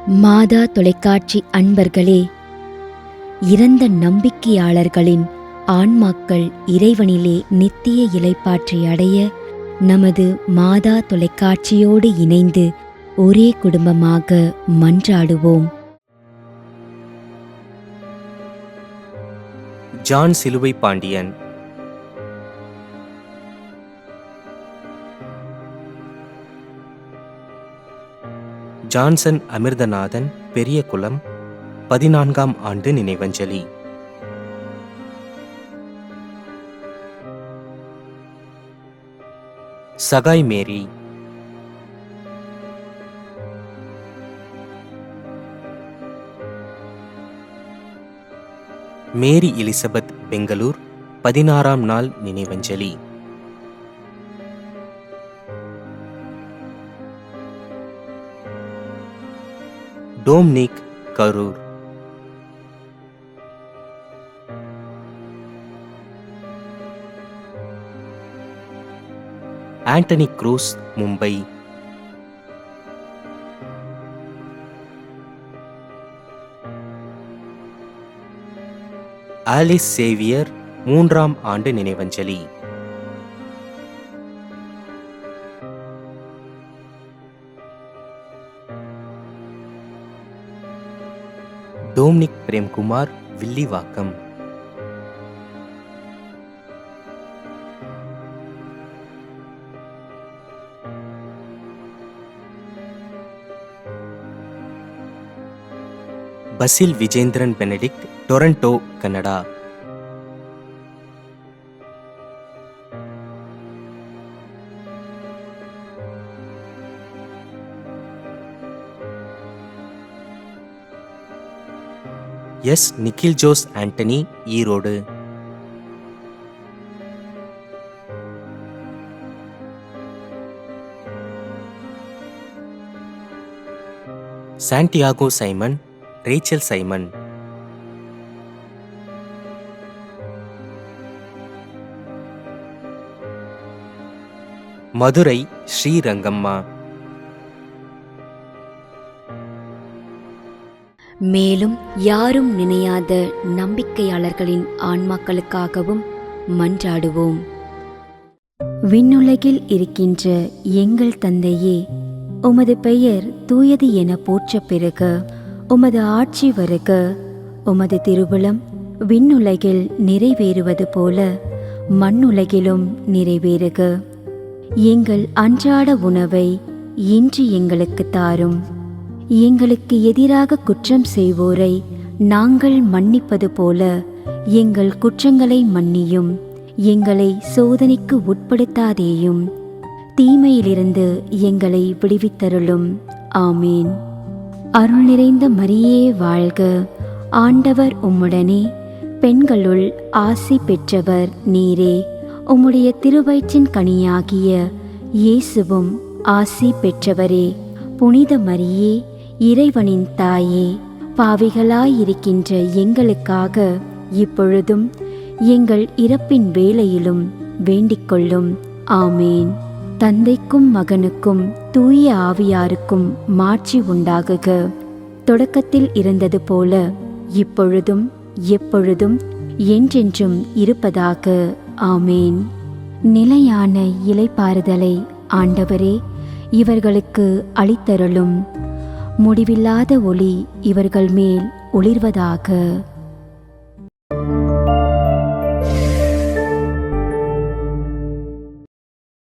மாதா தொலைக்காட்சி அன்பர்களே, இறந்த நம்பிக்கையாளர்களின் ஆன்மாக்கள் இறைவனிலே நித்திய இளைப்பாற்றி அடைய நமது மாதா தொலைக்காட்சியோடு இணைந்து ஒரே குடும்பமாக மன்றாடுவோம். ஜான் சிலுவை பாண்டியன். ஜான்சன் அமிர்தநாதன், பெரியகுளம், 14ஆம் ஆண்டு நினைவஞ்சலி. Sagai Mary. Mary Elizabeth, Bangalore, 16ஆம் நாள் நினைவஞ்சலி. Dominic, Karur. Antony Cruz, Mumbai. Alice Xavier, 3ஆம் ஆண்டு நினைவஞ்சலி. Dominic Premkumar, Villivakkam. Basil Vijendran Benedict, Toronto, Canada. S. Nikhil Jose Antony, Erode. Santiago Simon, Rachel Simon. Madurai, Srirangamma. மேலும் யாரும் நினையாத நம்பிக்கையாளர்களின் ஆன்மாக்களுக்காகவும் மன்றாடுவோம். விண்ணுலகில் இருக்கின்ற எங்கள் தந்தையே, உமது பெயர் தூயது என போற்றப் பெறுக. உமது ஆட்சி வருக. உமது திருவுளம் விண்ணுலகில் நிறைவேறுவது போல மண்ணுலகிலும் நிறைவேறுக. எங்கள் அன்றாட உணவை இன்று எங்களுக்கு தாரும். எங்களுக்கு எதிராக குற்றம் செய்வோரை நாங்கள் மன்னிப்பது போல எங்கள் குற்றங்களை மன்னியும். எங்களை சோதனைக்கு உட்படுத்தாதேயும், தீமையிலிருந்து எங்களை விடுவித்தருளும். ஆமீன். அருள் நிறைந்த மரியே வாழ்க, ஆண்டவர் உம்முடனே, பெண்களுள் ஆசி பெற்றவர் நீரே. உம்முடைய திருவயிற்றின் கனியாகிய இயேசுவும் ஆசி பெற்றவரே. புனித மரியே, இறைவனின் தாயே, பாவிகளாயிருக்கின்ற எங்களுக்காக இப்பொழுதும் எங்கள் இறப்பின் வேளையிலும் வேண்டிக் கொள்ளும். ஆமேன். தந்தைக்கும் மகனுக்கும் தூய ஆவியாருக்கும் மாட்சி உண்டாகுக. தொடக்கத்தில் இருந்தது போல இப்பொழுதும் எப்பொழுதும் என்றென்றும் இருப்பதாக. ஆமேன். நிலையான இளைப்பாறுதலை ஆண்டவரே இவர்களுக்கு அளித்தருளும். முடிவில்லாத ஒளி இவர்கள் மேல் ஒளிர்வதாக.